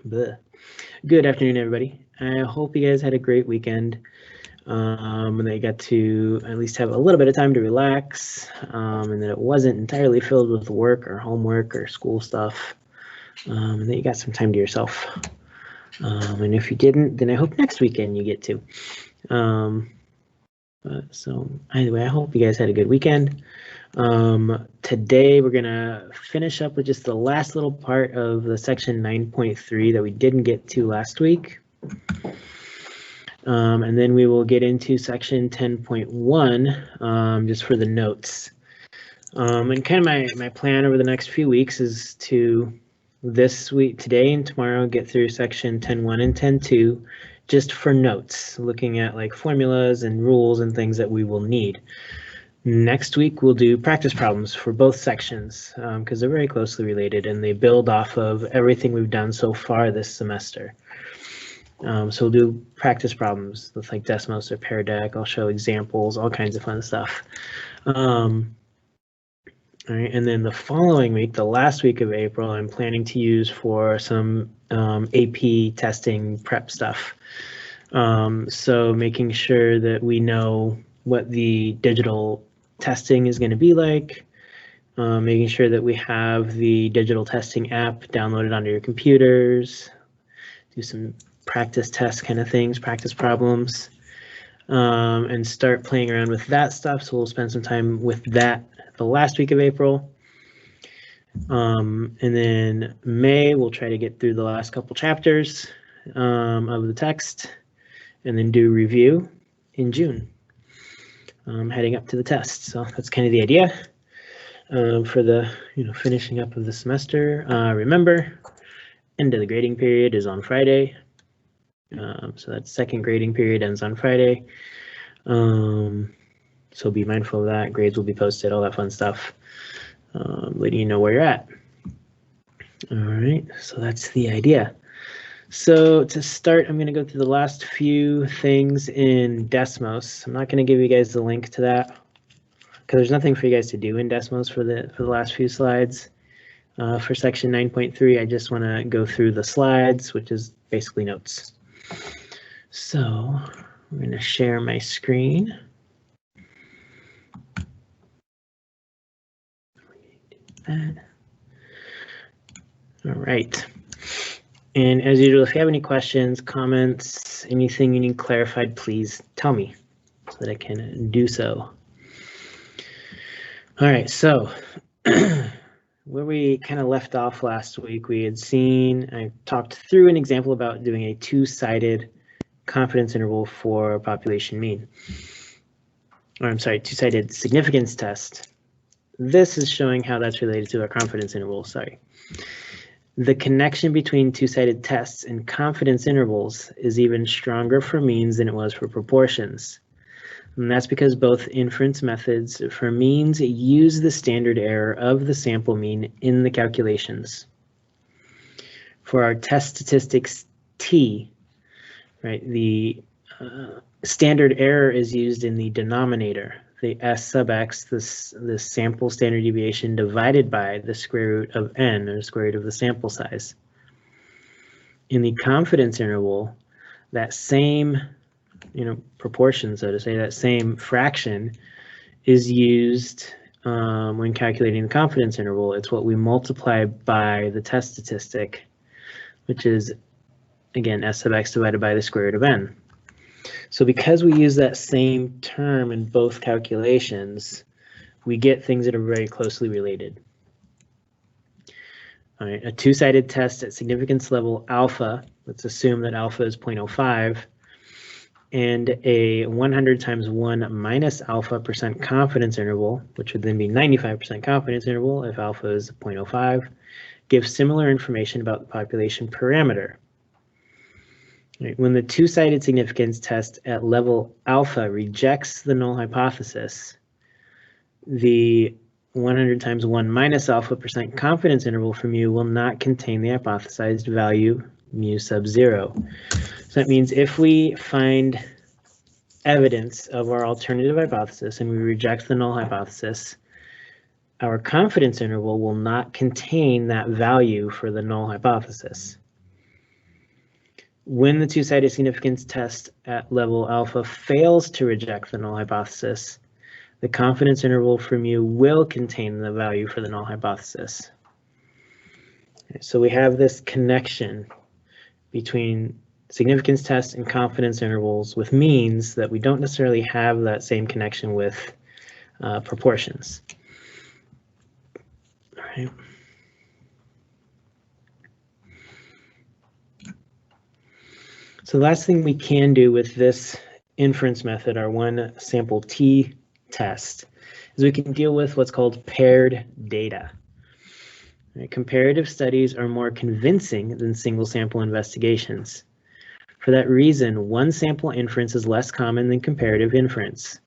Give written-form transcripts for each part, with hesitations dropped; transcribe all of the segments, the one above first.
Blech. Good afternoon, everybody. I hope you guys had a great weekend. And they got to at least have a little bit of time to relax, and that it wasn't entirely filled with work or homework or school stuff, and that you got some time to yourself. And if you didn't, then I hope next weekend you get to. So anyway, I hope you guys had a good weekend. Today we're gonna finish up with just the last little part of the section 9.3 that we didn't get to last week. And then we will get into section 10.1 just for the notes. And kind of my plan over the next few weeks is to this week, today and tomorrow, get through section 10.1 and 10.2 just for notes, looking at like formulas and rules and things that we will need. Next week, we'll do practice problems for both sections because they're very closely related and they build off of everything we've done so far this semester. So we'll do practice problems with like Desmos or Pear Deck. I'll show examples, all kinds of fun stuff. All right, and then the following week, the last week of April, I'm planning to use for some AP testing prep stuff. So making sure that we know what the digital testing is going to be like, making sure that we have the digital testing app downloaded onto your computers, do some practice test kind of things, practice problems, and start playing around with that stuff. So we'll spend some time with that the last week of April. And then May, we'll try to get through the last couple chapters of the text and then do review in June, heading up to the test. So that's kind of the idea for the finishing up of the semester. Remember, end of the grading period is on Friday. So that second grading period ends on Friday. So be mindful of that. Grades will be posted, all that fun stuff, letting you know where you're at. All right, so that's the idea. So to start, I'm going to go through the last few things in Desmos. I'm not going to give you guys the link to that because there's nothing for you guys to do in Desmos for the last few slides. For section 9.3, I just want to go through the slides, which is basically notes. So I'm going to share my screen. That. All right. And as usual, if you have any questions, comments, anything you need clarified, please tell me so that I can do so. All right, so where we kind of left off last week, we had seen, I talked through an example about doing a two-sided confidence interval for population mean. Or I'm sorry, two-sided significance test. This is showing how that's related to our confidence interval, sorry. The connection between two-sided tests and confidence intervals is even stronger for means than it was for proportions. And that's because both inference methods for means use the standard error of the sample mean in the calculations. For our test statistics T, right, the standard error is used in the denominator. The S sub x, the sample standard deviation divided by the square root of n, or the square root of the sample size. In the confidence interval, that same proportion, so to say, that same fraction is used when calculating the confidence interval. It's what we multiply by the test statistic, which is, again, S sub x divided by the square root of n. So because we use that same term in both calculations, we get things that are very closely related. All right, a two-sided test at significance level alpha, let's assume that alpha is 0.05, and a 100 times 1 minus alpha percent confidence interval, which would then be 95% confidence interval if alpha is 0.05, gives similar information about the population parameter. When the two-sided significance test at level alpha rejects the null hypothesis, the 100 times 1 minus alpha percent confidence interval for mu will not contain the hypothesized value mu sub 0. So that means if we find evidence of our alternative hypothesis and we reject the null hypothesis, our confidence interval will not contain that value for the null hypothesis. When the two-sided significance test at level alpha fails to reject the null hypothesis, the confidence interval for mu will contain the value for the null hypothesis. So we have this connection between significance tests and confidence intervals with means that we don't necessarily have that same connection with proportions. All right. So the last thing we can do with this inference method, our one sample t test, is we can deal with what's called paired data. Right? Comparative studies are more convincing than single sample investigations. For that reason, one sample inference is less common than comparative inference.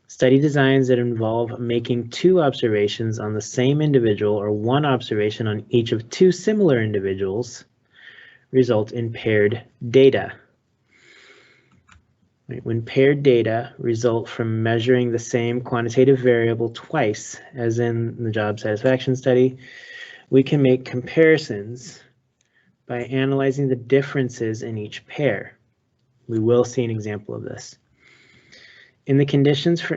Study designs that involve making two observations on the same individual or one observation on each of two similar individuals result in paired data. When paired data result from measuring the same quantitative variable twice, as in the job satisfaction study, we can make comparisons by analyzing the differences in each pair. We will see an example of this. If the conditions for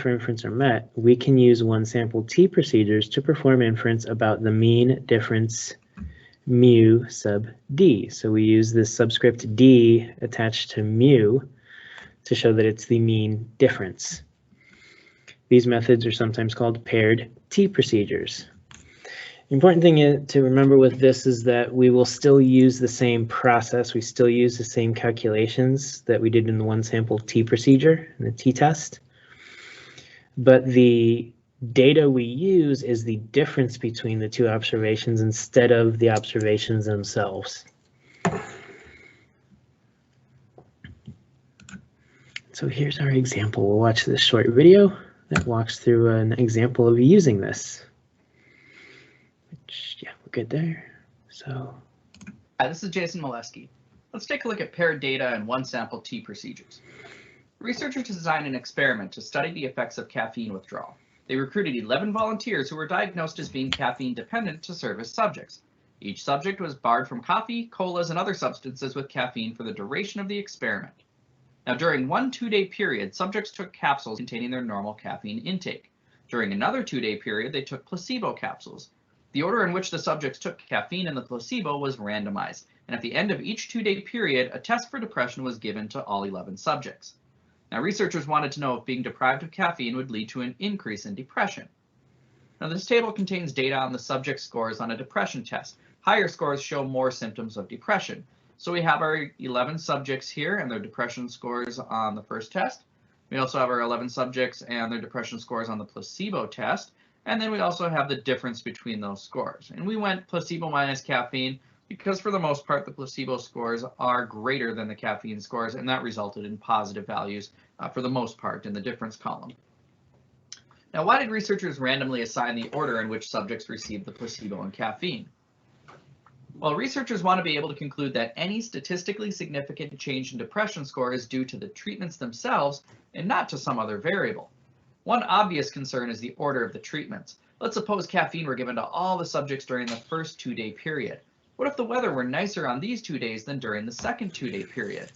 inference are met, we can use one sample t procedures to perform inference about the mean difference mu sub d. So we use this subscript d attached to mu to show that it's the mean difference. These methods are sometimes called paired t procedures. The important thing to remember with this is that we will still use the same process. We still use the same calculations that we did in the one sample t procedure, in the t-test. But the data we use is the difference between the two observations instead of the observations themselves. So here's our example. We'll watch this short video that walks through an example of using this. Yeah, we're good there. So, hi, this is Jason Molesky. Let's take a look at paired data and one sample t procedures. Researchers designed an experiment to study the effects of caffeine withdrawal. They recruited 11 volunteers who were diagnosed as being caffeine dependent to serve as subjects. Each subject was barred from coffee, colas, and other substances with caffeine for the duration of the experiment. Now, during one 2-day period, subjects took capsules containing their normal caffeine intake. During another 2-day period, they took placebo capsules. The order in which the subjects took caffeine and the placebo was randomized, and at the end of each 2-day period, a test for depression was given to all 11 subjects. Now, researchers wanted to know if being deprived of caffeine would lead to an increase in depression. Now, this table contains data on the subject scores on a depression test. Higher scores show more symptoms of depression. So we have our 11 subjects here and their depression scores on the first test. We also have our 11 subjects and their depression scores on the placebo test. And then we also have the difference between those scores. And we went placebo minus caffeine because for the most part, the placebo scores are greater than the caffeine scores, and that resulted in positive values for the most part in the difference column. Now, why did researchers randomly assign the order in which subjects received the placebo and caffeine? Well, researchers want to be able to conclude that any statistically significant change in depression score is due to the treatments themselves and not to some other variable. One obvious concern is the order of the treatments. Let's suppose caffeine were given to all the subjects during the first 2-day period. What if the weather were nicer on these 2 days than during the second 2-day period?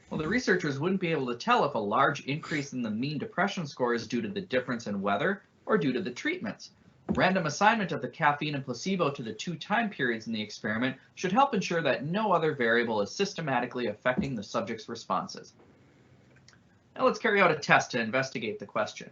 Well, the researchers wouldn't be able to tell if a large increase in the mean depression score is due to the difference in weather or due to the treatments. Random assignment of the caffeine and placebo to the 2 time periods in the experiment should help ensure that no other variable is systematically affecting the subject's responses. Now let's carry out a test to investigate the question.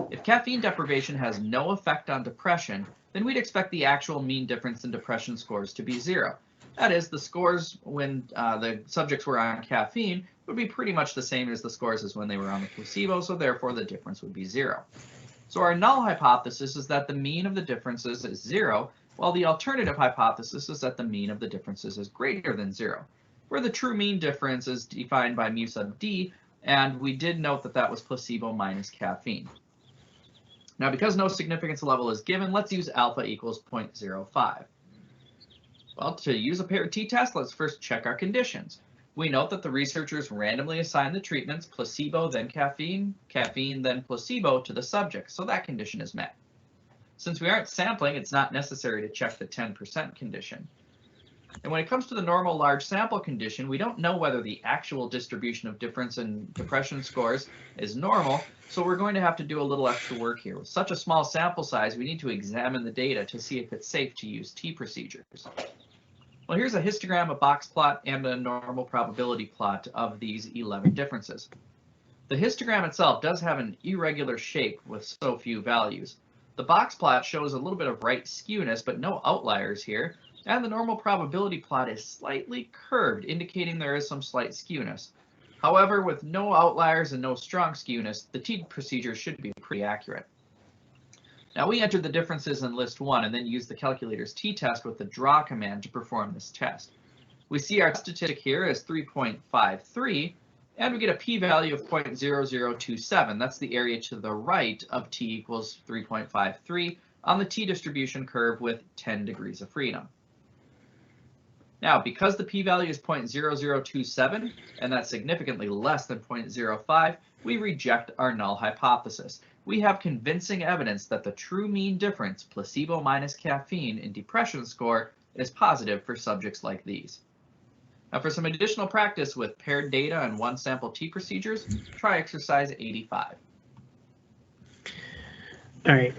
If caffeine deprivation has no effect on depression, then we'd expect the actual mean difference in depression scores to be 0. That is, the scores when the subjects were on caffeine would be pretty much the same as the scores as when they were on the placebo, so therefore the difference would be 0. So our null hypothesis is that the mean of the differences is 0, while the alternative hypothesis is that the mean of the differences is greater than 0, where the true mean difference is defined by mu sub d, and we did note that that was placebo minus caffeine. Now, because no significance level is given, let's use alpha equals 0.05. Well, to use a paired t-test, let's first check our conditions. We note that the researchers randomly assigned the treatments placebo, then caffeine, caffeine, then placebo to the subject, so that condition is met. Since we aren't sampling, it's not necessary to check the 10% condition. And when it comes to the normal large sample condition, we don't know whether the actual distribution of difference in depression scores is normal, so we're going to have to do a little extra work here. With such a small sample size, we need to examine the data to see if it's safe to use T procedures. Well, here's a histogram, a box plot, and a normal probability plot of these 11 differences. The histogram itself does have an irregular shape with so few values. The box plot shows a little bit of right skewness, but no outliers here. And the normal probability plot is slightly curved, indicating there is some slight skewness. However, with no outliers and no strong skewness, the T procedure should be pretty accurate. Now, we entered the differences in list 1 and then used the calculator's t-test with the draw command to perform this test. We see our statistic here is 3.53, and we get a p-value of 0.0027. That's the area to the right of t equals 3.53 on the t distribution curve with 10 degrees of freedom. Now, because the p-value is 0.0027, and that's significantly less than 0.05, we reject our null hypothesis. We have convincing evidence that the true mean difference, placebo minus caffeine, in depression score is positive for subjects like these. Now, for some additional practice with paired data and one sample T procedures, try exercise 85. All right,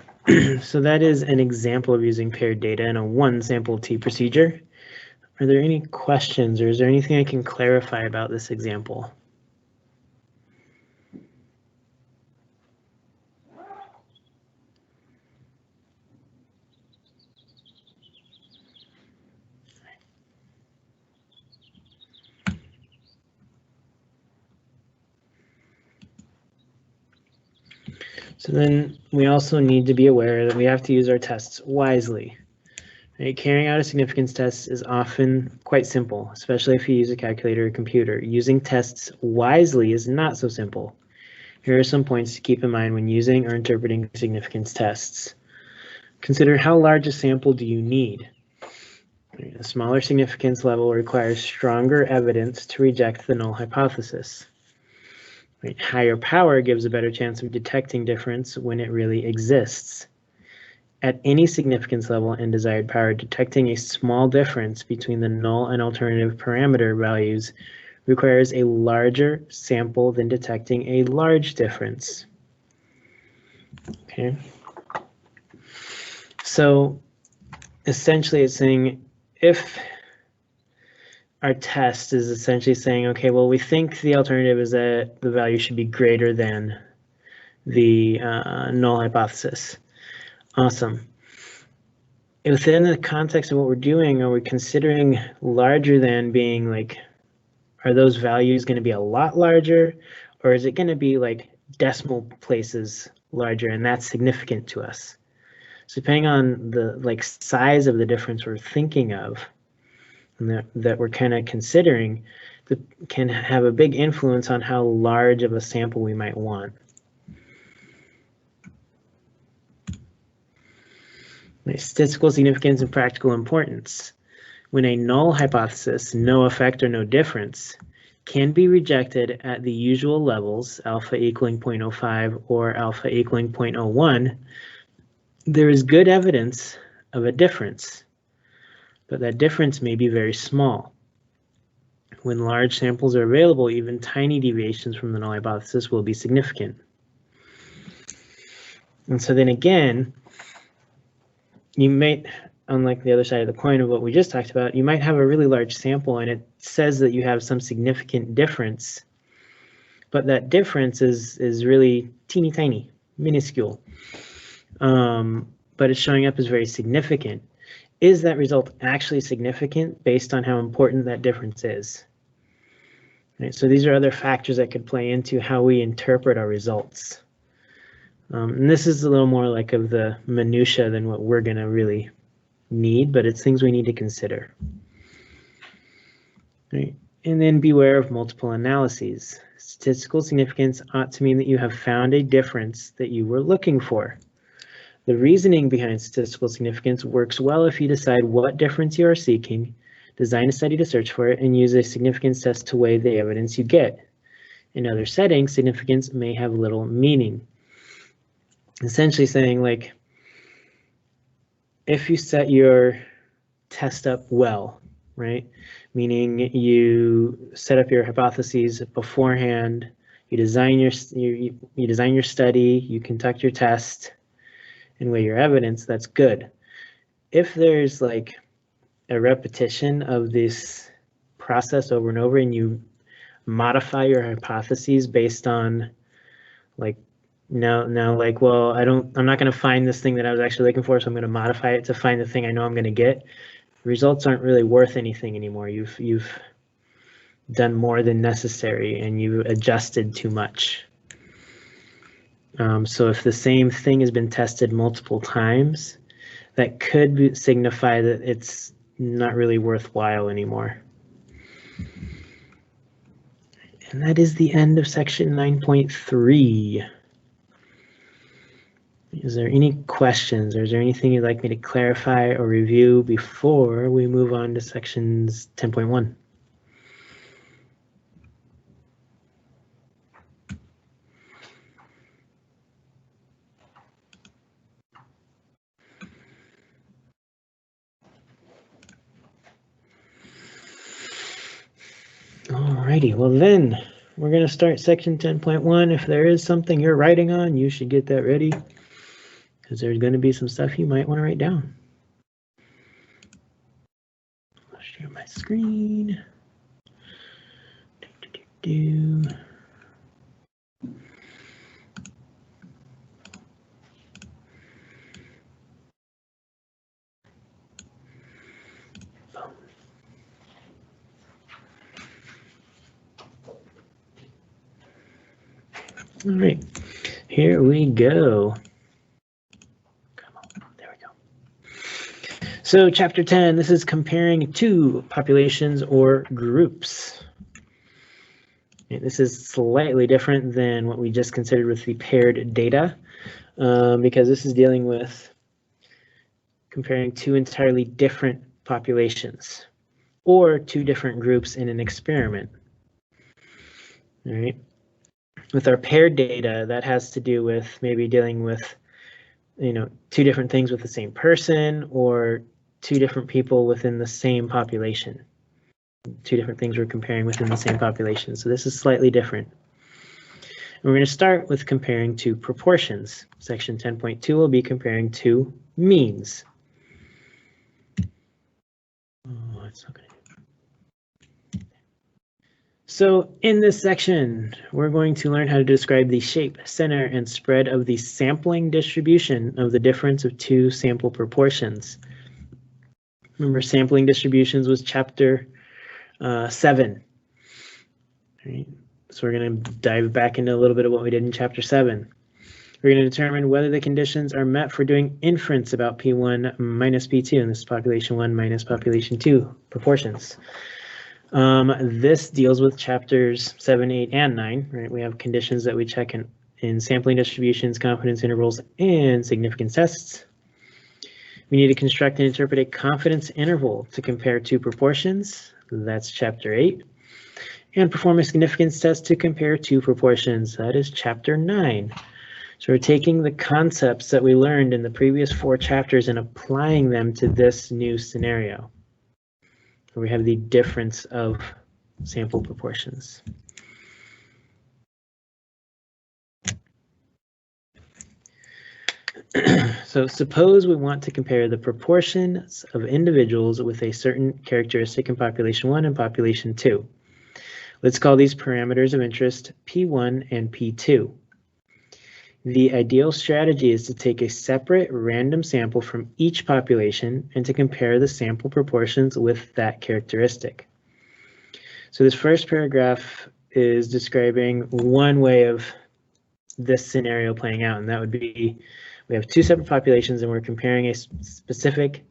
so that is an example of using paired data in a one sample T procedure. Are there any questions, or is there anything I can clarify about this example? So then we also need to be aware that we have to use our tests wisely. Right? Carrying out a significance test is often quite simple, especially if you use a calculator or computer. Using tests wisely is not so simple. Here are some points to keep in mind when using or interpreting significance tests. Consider how large a sample do you need. A smaller significance level requires stronger evidence to reject the null hypothesis. Higher power gives a better chance of detecting difference when it really exists. At any significance level and desired power, detecting a small difference between the null and alternative parameter values requires a larger sample than detecting a large difference. Okay. So essentially it's saying if our test is essentially saying, okay, well, we think the alternative is that the value should be greater than the null hypothesis. Awesome. Within the context of what we're doing, are we considering larger than being like, are those values going to be a lot larger, or is it going to be like decimal places larger, and that's significant to us? So depending on the like size of the difference we're thinking of, and that we're kind of considering, that can have a big influence on how large of a sample we might want. Statistical significance and practical importance. When a null hypothesis, no effect or no difference, can be rejected at the usual levels, alpha equaling 0.05 or alpha equaling 0.01, there is good evidence of a difference, but that difference may be very small. When large samples are available, even tiny deviations from the null hypothesis will be significant. And so then again, you might, unlike the other side of the coin of what we just talked about, you might have a really large sample and it says that you have some significant difference, but that difference is really teeny tiny, minuscule, but it's showing up as very significant. Is that result actually significant based on how important that difference is? Right, so these are other factors that could play into how we interpret our results. And this is a little more like of the minutia than what we're going to really need, but it's things we need to consider. Right. And then beware of multiple analyses. Statistical significance ought to mean that you have found a difference that you were looking for. The reasoning behind statistical significance works well if you decide what difference you are seeking, design a study to search for it, and use a significance test to weigh the evidence you get. In other settings, significance may have little meaning. Essentially saying, like, if you set your test up well, right? Meaning you set up your hypotheses beforehand, you design your study, you conduct your test, and weigh your evidence. That's good. If there's like a repetition of this process over and over, and you modify your hypotheses based on like now like, well, I'm not going to find this thing that I was actually looking for, so I'm going to modify it to find the thing I know I'm going to get. Results aren't really worth anything anymore. You've done more than necessary, and you've adjusted too much. So if the same thing has been tested multiple times, that could signify that it's not really worthwhile anymore. And that is the end of section 9.3. Is there any questions, or is there anything you'd like me to clarify or review before we move on to sections 10.1? Alrighty, well then, we're going to start section 10.1. If there is something you're writing on, you should get that ready, because there's going to be some stuff you might want to write down. I'll share my screen. All right, here we go. Come on, there we go. So chapter 10, this is comparing two populations or groups. And this is slightly different than what we just considered with the paired data, because this is dealing with comparing two entirely different populations or two different groups in an experiment. All right. With our paired data, that has to do with maybe dealing with, two different things with the same person, or two different people within the same population. Two different things we're comparing within the same population. So this is slightly different. And we're going to start with comparing two proportions. Section 10.2 will be comparing two means. Oh, it's not going to. So in this section, we're going to learn how to describe the shape, center, and spread of the sampling distribution of the difference of two sample proportions. Remember, sampling distributions was chapter 7. Right. So we're going to dive back into a little bit of what we did in chapter 7. We're going to determine whether the conditions are met for doing inference about P1 minus P2, and this is population 1 minus population 2 proportions. This deals with chapters 7, 8, and 9, right? We have conditions that we check in sampling distributions, confidence intervals, and significance tests. We need to construct and interpret a confidence interval to compare two proportions. That's chapter 8. And perform a significance test to compare two proportions. That is chapter 9. So we're taking the concepts that we learned in the previous 4 chapters and applying them to this new scenario, where we have the difference of sample proportions. So suppose we want to compare the proportions of individuals with a certain characteristic in population 1 and population 2. Let's call these parameters of interest P1 and P2. The ideal strategy is to take a separate random sample from each population and to compare the sample proportions with that characteristic. So this first paragraph is describing one way of this scenario playing out, and that would be we have two separate populations and we're comparing a specific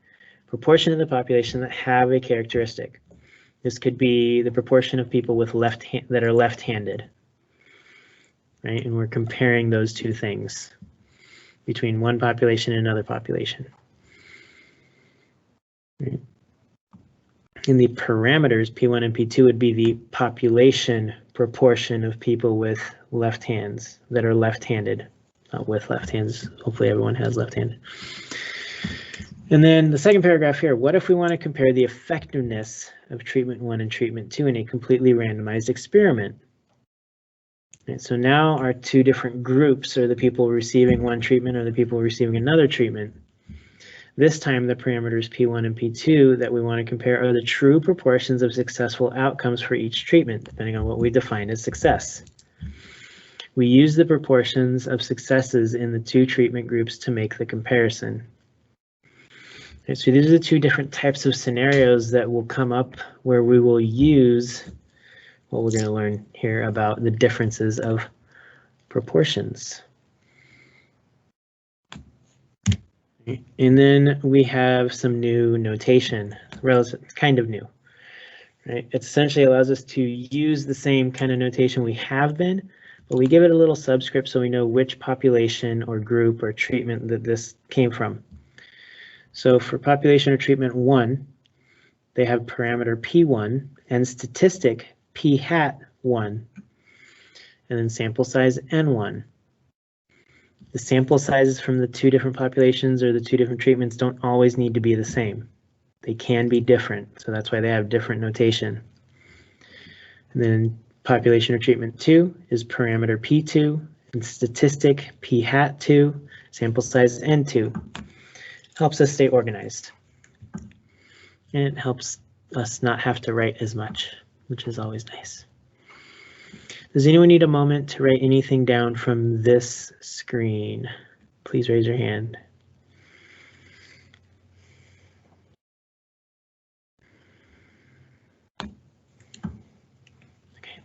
proportion of the population that have a characteristic. This could be the proportion of people with that are left-handed. Right, and we're comparing those two things between one population and another population. Right. And the parameters P1 and P2 would be the population proportion of people with left hands that are left-handed, not with left hands. Hopefully everyone has left-handed. And then the second paragraph here, what if we want to compare the effectiveness of treatment 1 and treatment 2 in a completely randomized experiment? Right, so now our two different groups are the people receiving one treatment or the people receiving another treatment. This time the parameters P1 and P2 that we want to compare are the true proportions of successful outcomes for each treatment, depending on what we define as success. We use the proportions of successes in the two treatment groups to make the comparison. Okay, so these are the two different types of scenarios that will come up where we will use what we're going to learn here about the differences of proportions. And then we have some new notation, kind of new. Right? It essentially allows us to use the same kind of notation we have been, but we give it a little subscript so we know which population or group or treatment that this came from. So for population or treatment 1, they have parameter P1 and statistic P hat 1, and then sample size N1. The sample sizes from the two different populations or the two different treatments don't always need to be the same. They can be different, so that's why they have different notation. And then population or treatment 2 is parameter P2 and statistic P hat 2, sample size N2. Helps us stay organized. And it helps us not have to write as much, which is always nice. Does anyone need a moment to write anything down from this screen? Please raise your hand. Okay.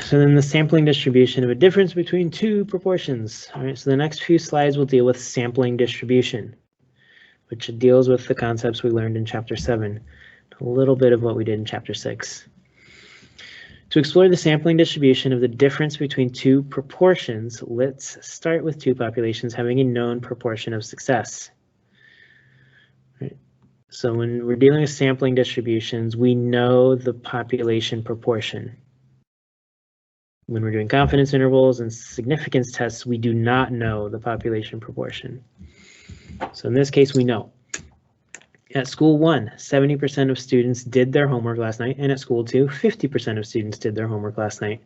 So then the sampling distribution of a difference between two proportions. All right, so the next few slides will deal with sampling distribution, which deals with the concepts we learned in chapter 7, a little bit of what we did in chapter 6. To explore the sampling distribution of the difference between two proportions, let's start with two populations having a known proportion of success. Right. So when we're dealing with sampling distributions, we know the population proportion. When we're doing confidence intervals and significance tests, we do not know the population proportion. So in this case, we know. At school 1, 70% of students did their homework last night, and at school 2, 50% of students did their homework last night.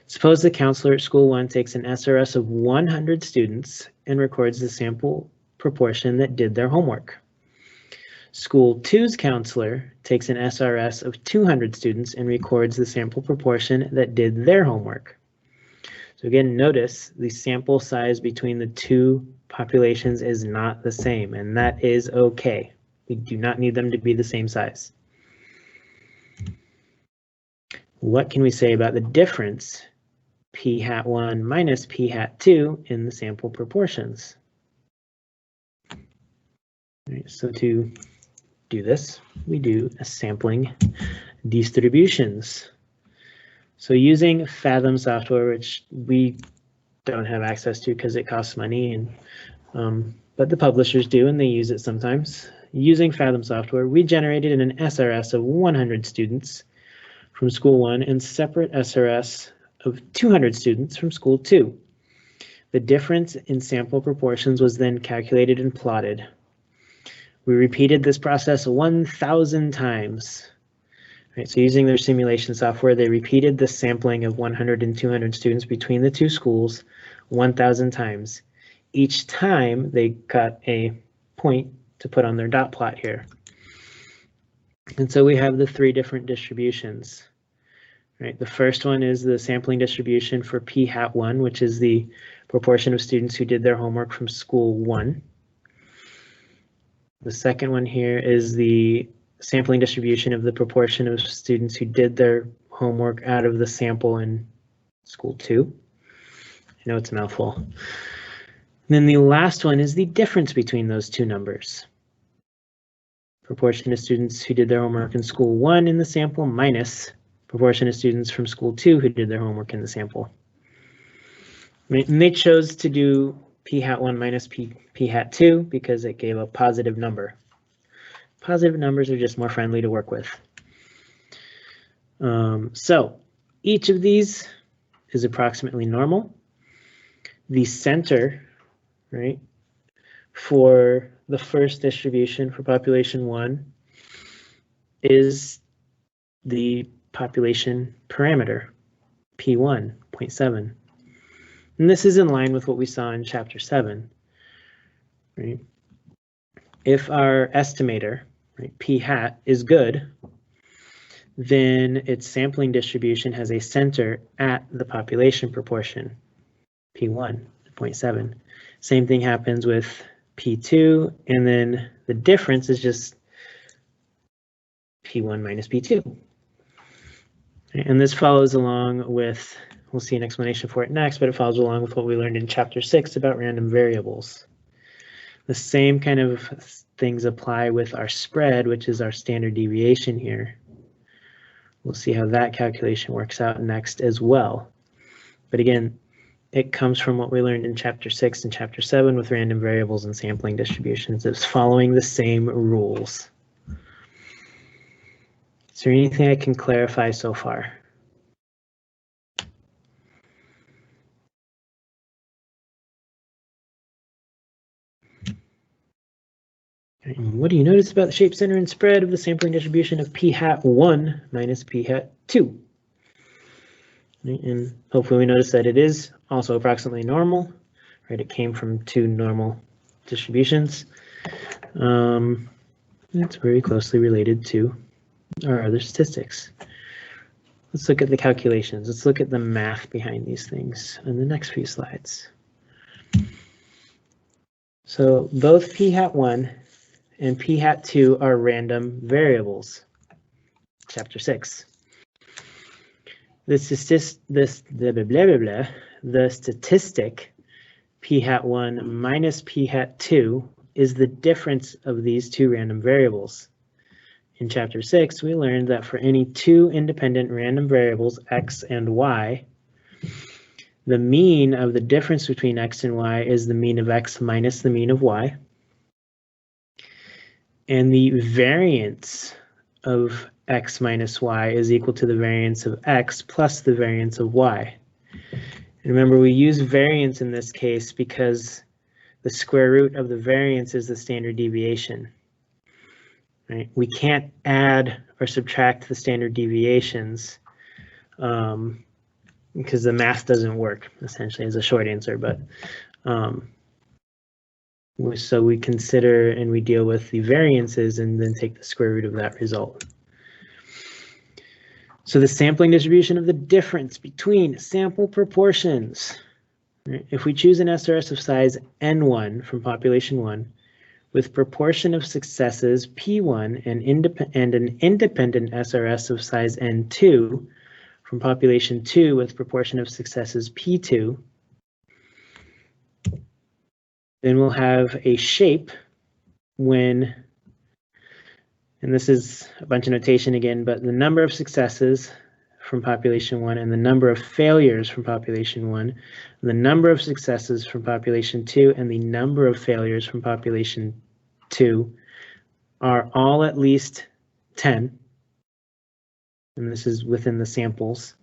Suppose the counselor at school 1 takes an SRS of 100 students and records the sample proportion that did their homework. School 2's counselor takes an SRS of 200 students and records the sample proportion that did their homework. So again, notice the sample size between the two populations is not the same, and that is okay. We do not need them to be the same size. What can we say about the difference P hat 1 minus P hat 2 in the sample proportions? All right, so to do this, we do a sampling distributions. So using Fathom software, which we don't have access to because it costs money, and but the publishers do, and they use it sometimes. Using Fathom software, we generated an SRS of 100 students from school 1 and separate SRS of 200 students from school 2. The difference in sample proportions was then calculated and plotted. We repeated this process 1,000 times. Right, so using their simulation software, they repeated the sampling of 100 and 200 students between the two schools 1,000 times. Each time they got a point to put on their dot plot here. And so we have the three different distributions. Right, the first one is the sampling distribution for P hat 1, which is the proportion of students who did their homework from school 1. The second one here is the sampling distribution of the proportion of students who did their homework out of the sample in school 2. I know it's a mouthful. And then the last one is the difference between those two numbers. proportion of students who did their homework in school 1 in the sample minus proportion of students from school 2 who did their homework in the sample. And they chose to do p hat 1 minus p hat 2 because it gave a positive number. Positive numbers are just more friendly to work with. So each of these is approximately normal. The center, right, for the first distribution for population 1 is the population parameter, P1, 0.7. And this is in line with what we saw in chapter 7, right? If our estimator, right, P hat, is good, then its sampling distribution has a center at the population proportion, P1, 0.7. Same thing happens with P2, and then the difference is just P1 minus P2. And this follows along with, we'll see an explanation for it next, but it follows along with what we learned in chapter 6 about random variables. The same kind of things apply with our spread, which is our standard deviation here. We'll see how that calculation works out next as well. But again, it comes from what we learned in chapter 6 and chapter 7 with random variables and sampling distributions. It's following the same rules. Is there anything I can clarify so far? And what do you notice about the shape, center, and spread of the sampling distribution of p hat 1 minus p hat 2? And hopefully we notice that it is also approximately normal, right? It came from 2 normal distributions. It's very closely related to our other statistics. Let's look at the calculations. Let's look at the math behind these things in the next few slides. So both p hat 1 and p hat 2 are random variables. Chapter 6. The statistic p hat 1 minus p hat 2 is the difference of these 2 random variables. In chapter 6, we learned that for any 2 independent random variables, x and y, the mean of the difference between x and y is the mean of x minus the mean of y. And the variance of x minus y is equal to the variance of x plus the variance of y. And remember, we use variance in this case because the square root of the variance is the standard deviation. Right? We can't add or subtract the standard deviations because the math doesn't work, essentially, is a short answer. But so we consider and we deal with the variances and then take the square root of that result. So the sampling distribution of the difference between sample proportions. Right? If we choose an SRS of size N1 from population 1, with proportion of successes P1 and an independent SRS of size N2 from population 2 with proportion of successes P2, then we'll have a shape when, and this is a bunch of notation again, but the number of successes from population 1 and the number of failures from population 1, the number of successes from population 2 and the number of failures from population 2 are all at least 10, and this is within the samples.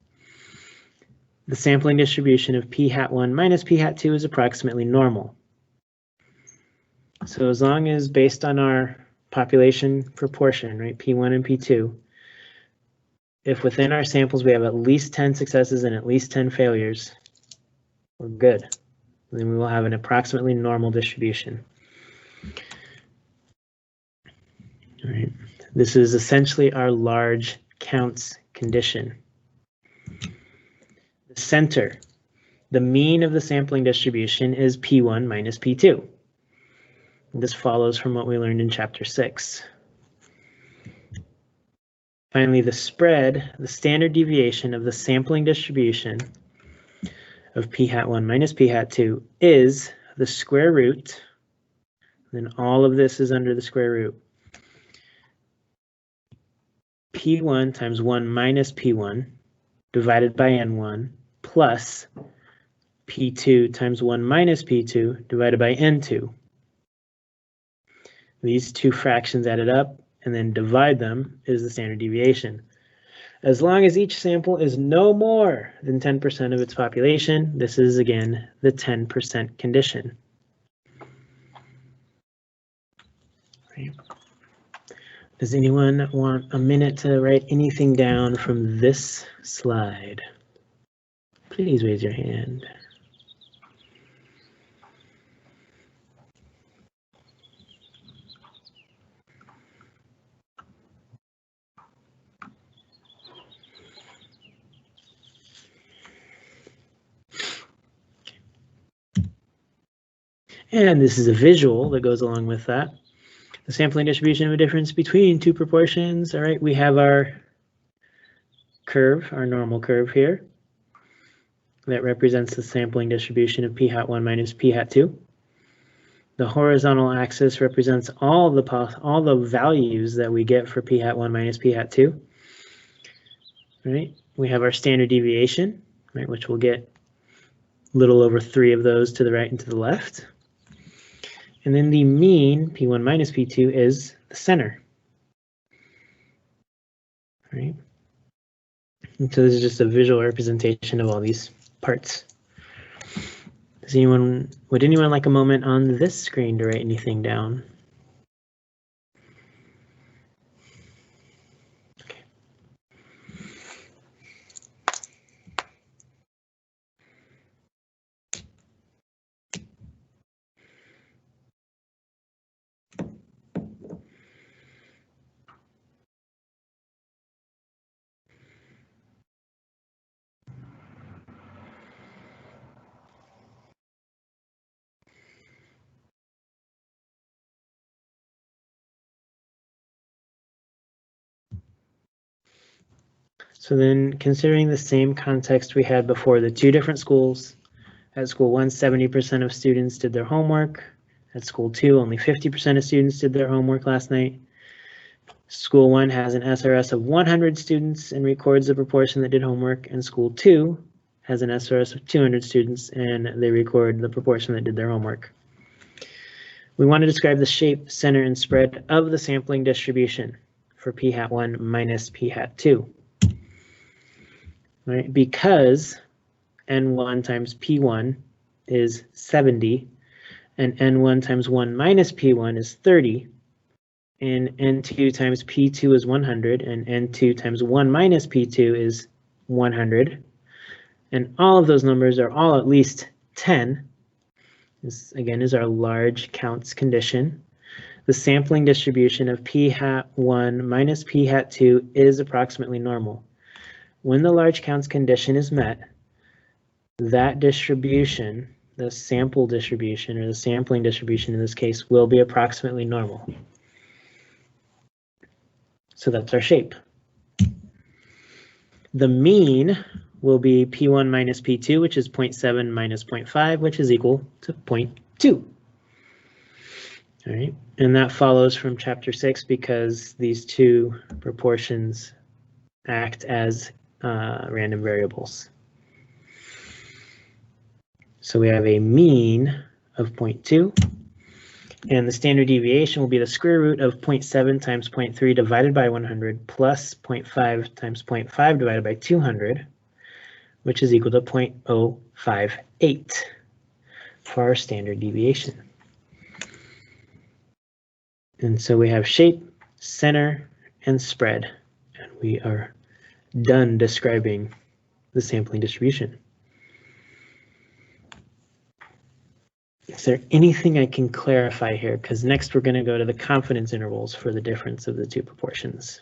The sampling distribution of p hat 1 minus p hat 2 is approximately normal. So as long as based on our population proportion, right, P1 and P2, if within our samples we have at least 10 successes and at least 10 failures, we're good. And then we will have an approximately normal distribution. All right. This is essentially our large counts condition. The center, the mean of the sampling distribution is P1 minus P2. This follows from what we learned in chapter 6. Finally, the spread, the standard deviation of the sampling distribution of p hat 1 minus p hat 2 is the square root, then all of this is under the square root, P1 times 1 minus P1 divided by N1 plus P2 times 1 minus P2 divided by N2. These two fractions added up and then divide them is the standard deviation. As long as each sample is no more than 10% of its population, this is again the 10% condition. Right. Does anyone want a minute to write anything down from this slide? Please raise your hand. And this is a visual that goes along with that. The sampling distribution of a difference between two proportions. All right, we have our curve, our normal curve here. That represents the sampling distribution of p hat 1 minus p hat 2. The horizontal axis represents all the values that we get for p hat 1 minus p hat 2. Right? We have our standard deviation, right, which we'll get a little over 3 of those to the right and to the left. And then the mean, P1 minus P2, is the center. Right? And so this is just a visual representation of all these parts. Would anyone like a moment on this screen to write anything down? Okay. So then, considering the same context we had before, the two different schools. At school 1, 70% of students did their homework. At school 2, only 50% of students did their homework last night. School 1 has an SRS of 100 students and records the proportion that did homework, and school 2 has an SRS of 200 students and they record the proportion that did their homework. We want to describe the shape, center, and spread of the sampling distribution for p hat 1 minus p hat 2. Right, because N1 times P1 is 70, and N1 times 1 minus P1 is 30, and N2 times P2 is 100, and N2 times 1 minus P2 is 100, and all of those numbers are all at least 10. This, again, is our large counts condition. The sampling distribution of p hat 1 minus p hat 2 is approximately normal. When the large counts condition is met, that distribution, the sample distribution or the sampling distribution in this case, will be approximately normal. So that's our shape. The mean will be P1 minus P2, which is 0.7 minus 0.5, which is equal to 0.2. All right, and that follows from chapter 6 because these two proportions act as random variables. So we have a mean of 0.2, and the standard deviation will be the square root of 0.7 times 0.3 divided by 100 plus 0.5 times 0.5 divided by 200, which is equal to 0.058 for our standard deviation. And so we have shape, center, and spread, and we are done describing the sampling distribution. Is there anything I can clarify here? Because next we're going to go to the confidence intervals for the difference of the two proportions.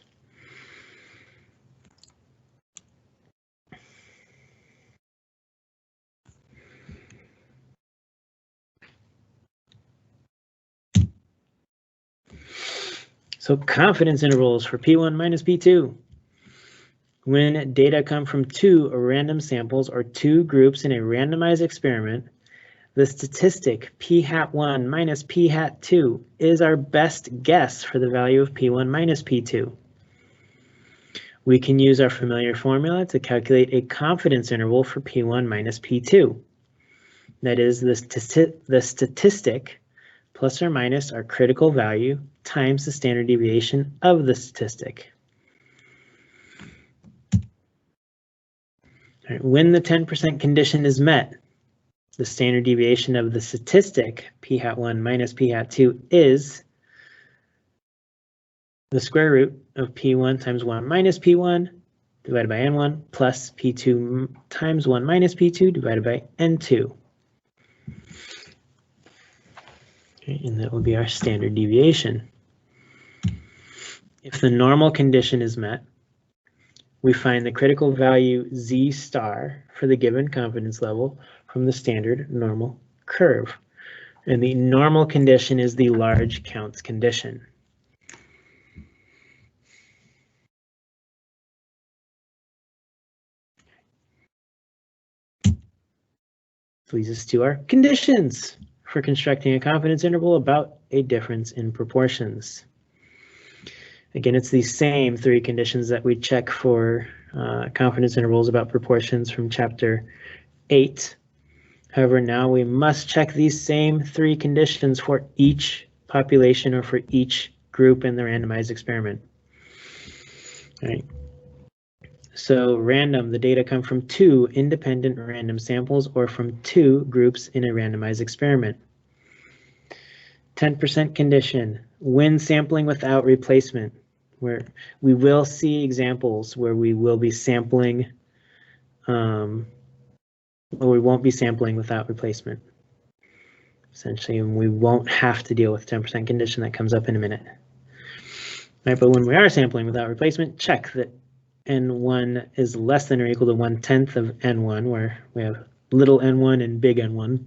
So confidence intervals for P1 minus P2. When data come from two random samples or two groups in a randomized experiment, the statistic p hat 1 minus p hat 2 is our best guess for the value of p1 minus p2. we can use our familiar formula to calculate a confidence interval for P1 minus P2. That is the statistic plus or minus our critical value times the standard deviation of the statistic. All right, when the 10% condition is met, the standard deviation of the statistic p hat 1 minus p hat 2 is the square root of p1 times 1 minus p1 divided by n1 plus p2 times 1 minus p2 divided by n2. Okay, and that will be our standard deviation. If the normal condition is met, we find the critical value z star for the given confidence level from the standard normal curve. And the normal condition is the large counts condition. Leads us to our conditions for constructing a confidence interval about a difference in proportions. Again, it's the same three conditions that we check for confidence intervals about proportions from chapter 8. However, now we must check these same three conditions for each population or for each group in the randomized experiment. All right. So random, the data come from 2 independent random samples or from 2 groups in a randomized experiment. 10% condition, when sampling without replacement, where we will see examples where we will be sampling, or we won't be sampling without replacement. Essentially, we won't have to deal with 10% condition that comes up in a minute. Right, but when we are sampling without replacement, check that N1 is less than or equal to 1/10 of N1, where we have little n1 and big N1.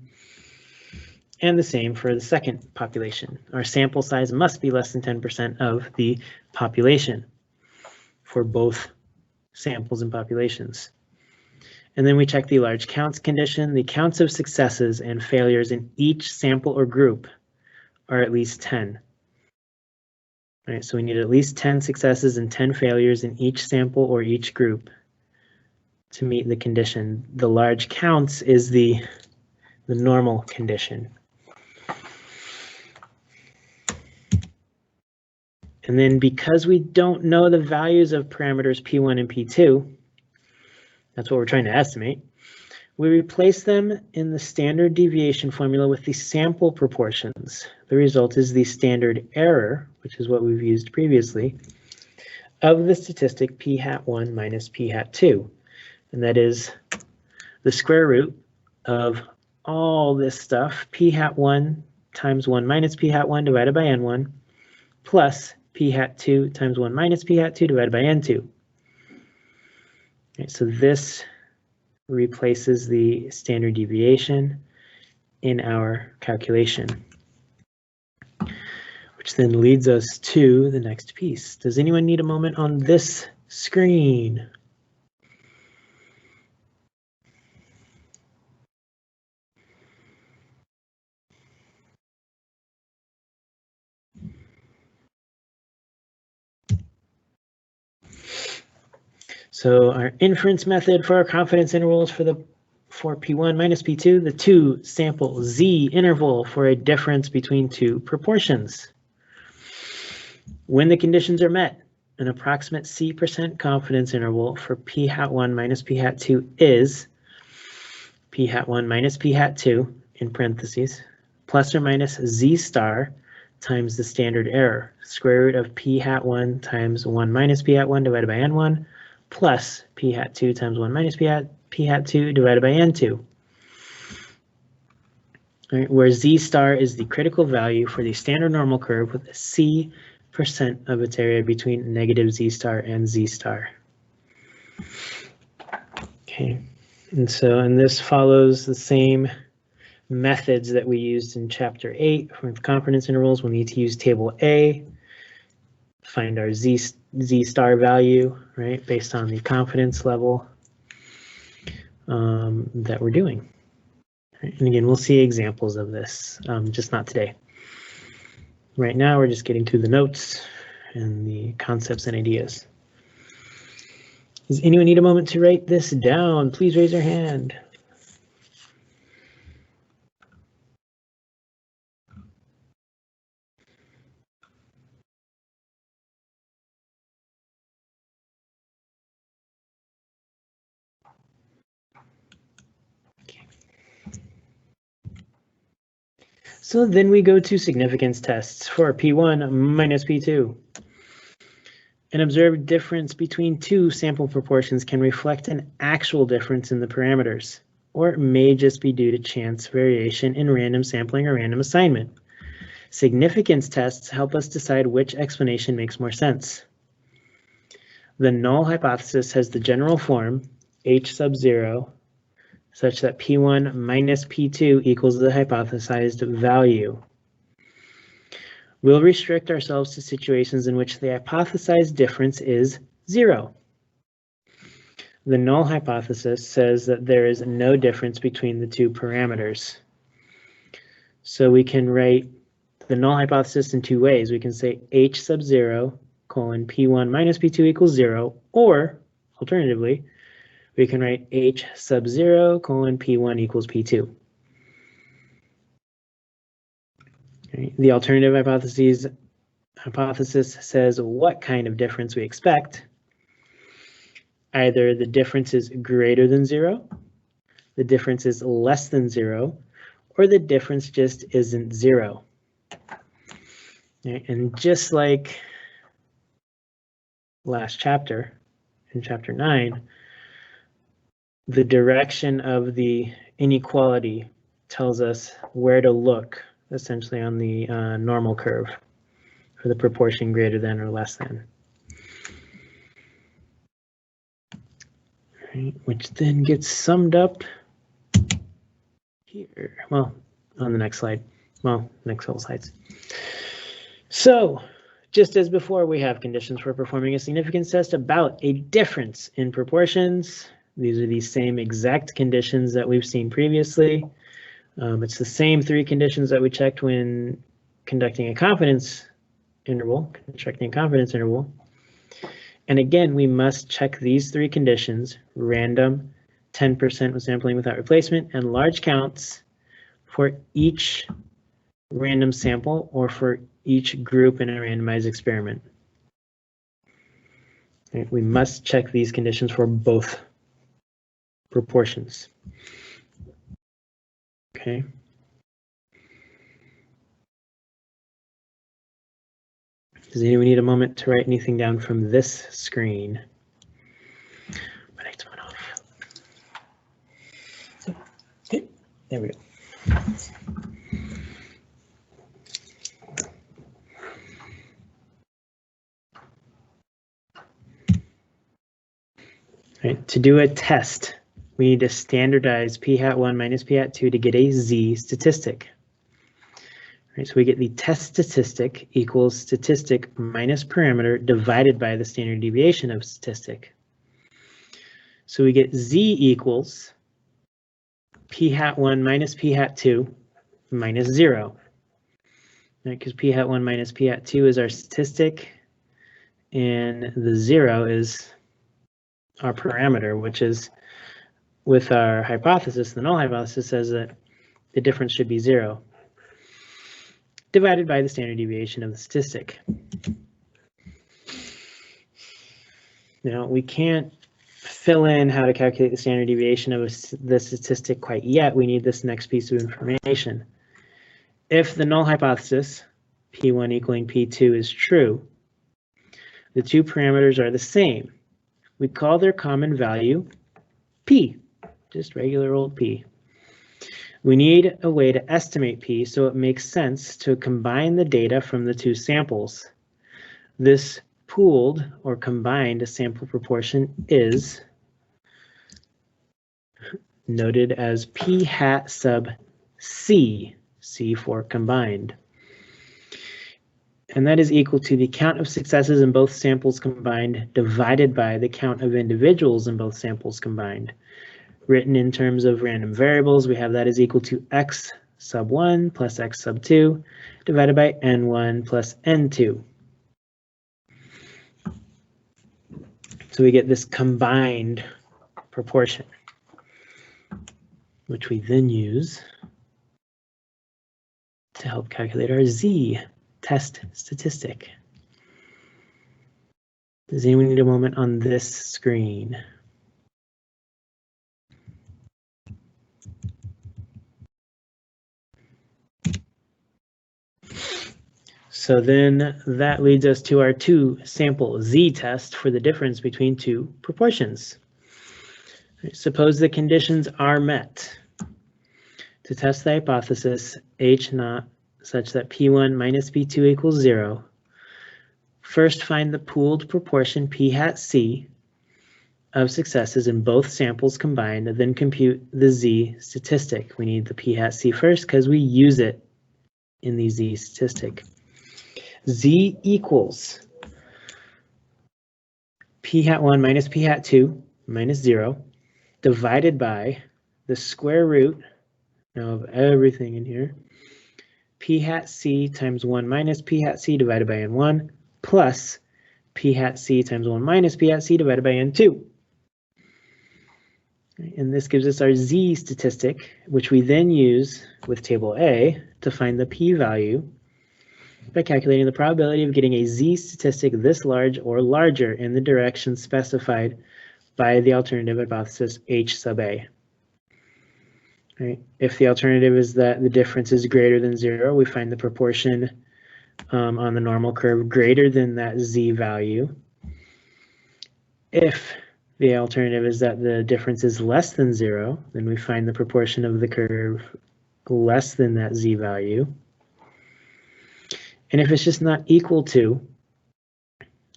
And the same for the second population. Our sample size must be less than 10% of the population for both samples and populations. And then we check the large counts condition. The counts of successes and failures in each sample or group are at least 10. All right, so we need at least 10 successes and 10 failures in each sample or each group to meet the condition. The large counts is the normal condition. And then because we don't know the values of parameters P1 and P2, that's what we're trying to estimate, we replace them in the standard deviation formula with the sample proportions. The result is the standard error, which is what we've used previously, of the statistic p hat 1 minus p hat 2. And that is the square root of all this stuff, p hat 1 times 1 minus p hat 1 divided by n1, plus p hat 2 times 1 minus p hat 2 divided by n2. Okay, so this replaces the standard deviation in our calculation, which then leads us to the next piece. Does anyone need a moment on this screen? So our inference method for our confidence intervals for P1 minus P2, the 2 sample Z interval for a difference between 2 proportions. When the conditions are met, an approximate C% confidence interval for P hat 1 minus P hat 2 is P hat 1 minus P hat 2 in parentheses plus or minus Z star times the standard error, square root of P hat 1 times 1 minus P hat 1 divided by N1 plus P hat 2 times 1 minus P hat 2 divided by N2. All right, where Z star is the critical value for the standard normal curve with a C% of its area between negative Z star and Z star. Okay, and this follows the same methods that we used in chapter 8 for confidence intervals. We need to use table A, find our Z star value, right, based on the confidence level that we're doing. Right, and again, we'll see examples of this, just not today. Right now, we're just getting to the notes and the concepts and ideas. Does anyone need a moment to write this down? Please raise your hand. So then we go to significance tests for P1 minus P2. An observed difference between two sample proportions can reflect an actual difference in the parameters, or it may just be due to chance variation in random sampling or random assignment. Significance tests help us decide which explanation makes more sense. The null hypothesis has the general form H sub 0 such that P1 minus P2 equals the hypothesized value. We'll restrict ourselves to situations in which the hypothesized difference is 0. The null hypothesis says that there is no difference between the two parameters. So we can write the null hypothesis in two ways. We can say H sub 0 colon P1 minus P2 equals 0, or alternatively, we can write H sub 0 colon P1 equals P2. Okay. The alternative hypothesis says what kind of difference we expect. Either the difference is greater than 0, the difference is less than 0, or the difference just isn't 0. Okay. And just like last chapter, in chapter 9, the direction of the inequality tells us where to look, essentially on the normal curve for the proportion greater than or less than. Right, which then gets summed up here. Well, on the next slide. Well, next couple slides. So, just as before, we have conditions for performing a significance test about a difference in proportions. These are the same exact conditions that we've seen previously. It's the same three conditions that we checked when conducting a confidence interval, constructing a confidence interval. And again, we must check these three conditions: random, 10% with sampling without replacement, and large counts for each random sample or for each group in a randomized experiment. Right, we must check these conditions for both proportions. Okay. Does anyone need a moment to write anything down from this screen? My lights went off. Okay, there we go. Right, to do a test, we need to standardize p hat 1 minus p hat 2 to get a z statistic. Right, so we get the test statistic equals statistic minus parameter divided by the standard deviation of statistic. So we get z equals p hat 1 minus p hat 2 minus 0. Right, because p hat 1 minus p hat 2 is our statistic, and the 0 is our parameter, which is, with our hypothesis, the null hypothesis says that the difference should be 0, divided by the standard deviation of the statistic. Now, we can't fill in how to calculate the standard deviation of the statistic quite yet. We need this next piece of information. If the null hypothesis, P1 equaling P2, is true, the two parameters are the same. We call their common value P, just regular old P. We need a way to estimate P so it makes sense to combine the data from the two samples. This pooled or combined sample proportion is noted as P hat sub C, C for combined. And that is equal to the count of successes in both samples combined divided by the count of individuals in both samples combined. Written in terms of random variables, we have that is equal to x sub 1 plus x sub 2 divided by n1 plus n2. So we get this combined proportion, which we then use to help calculate our z-test statistic. Does anyone need a moment on this screen? So then that leads us to our two-sample z-test for the difference between two proportions. Suppose the conditions are met. To test the hypothesis H naught such that P1 minus P2 equals 0, first find the pooled proportion P hat C of successes in both samples combined, and then compute the Z statistic. We need the P hat C first because we use it in the Z statistic. Z equals P hat 1 minus P hat 2 minus 0 divided by the square root now of everything in here, P hat C times 1 minus P hat C divided by N1 plus P hat C times 1 minus P hat C divided by N2. And this gives us our Z statistic, which we then use with table A to find the p-value by calculating the probability of getting a Z statistic this large or larger in the direction specified by the alternative hypothesis H sub A. Right. If the alternative is that the difference is greater than 0, we find the proportion on the normal curve greater than that Z value. If the alternative is that the difference is less than 0, then we find the proportion of the curve less than that Z value. And if it's just not equal to,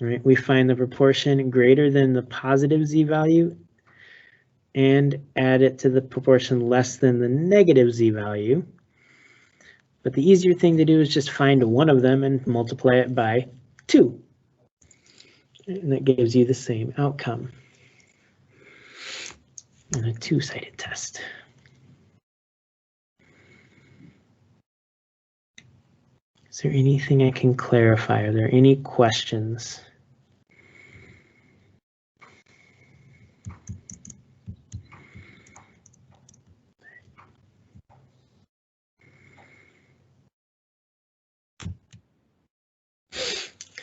right, we find the proportion greater than the positive Z value and add it to the proportion less than the negative Z value. But the easier thing to do is just find one of them and multiply it by 2. And that gives you the same outcome in a two-sided test. Is there anything I can clarify? Are there any questions?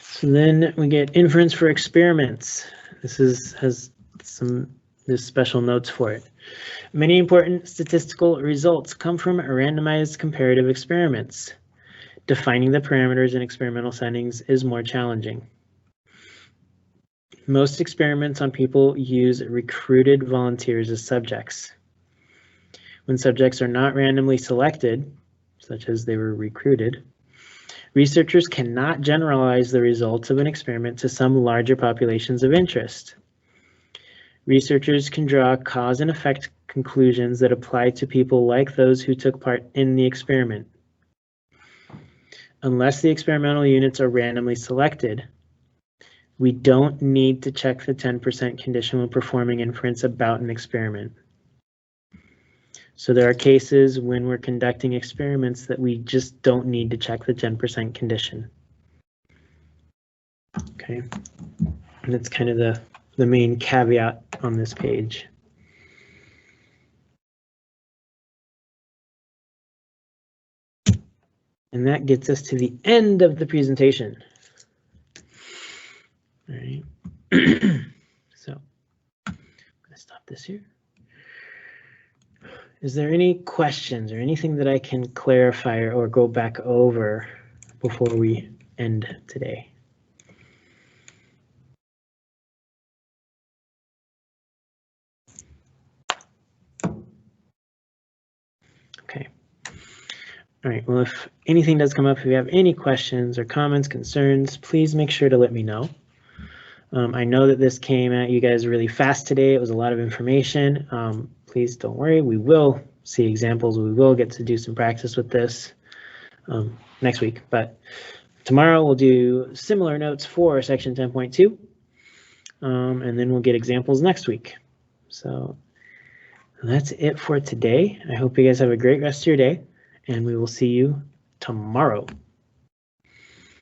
So then we get inference for experiments. This has some special notes for it. Many important statistical results come from randomized comparative experiments. Defining the parameters in experimental settings is more challenging. Most experiments on people use recruited volunteers as subjects. When subjects are not randomly selected, such as they were recruited, researchers cannot generalize the results of an experiment to some larger populations of interest. Researchers can draw cause and effect conclusions that apply to people like those who took part in the experiment. Unless the experimental units are randomly selected, we don't need to check the 10% condition when performing inference about an experiment. So there are cases when we're conducting experiments that we just don't need to check the 10% condition. Okay, and that's kind of the main caveat on this page. And that gets us to the end of the presentation. All right, so I'm gonna stop this here. Is there any questions or anything that I can clarify or go back over before we end today? Okay. All right, well, if anything does come up, if you have any questions or comments, concerns, please make sure to let me know. I know that this came at you guys really fast today. It was a lot of information. Please don't worry, we will see examples. We will get to do some practice with this next week, but tomorrow we'll do similar notes for section 10.2, and then we'll get examples next week. So that's it for today. I hope you guys have a great rest of your day, and we will see you tomorrow.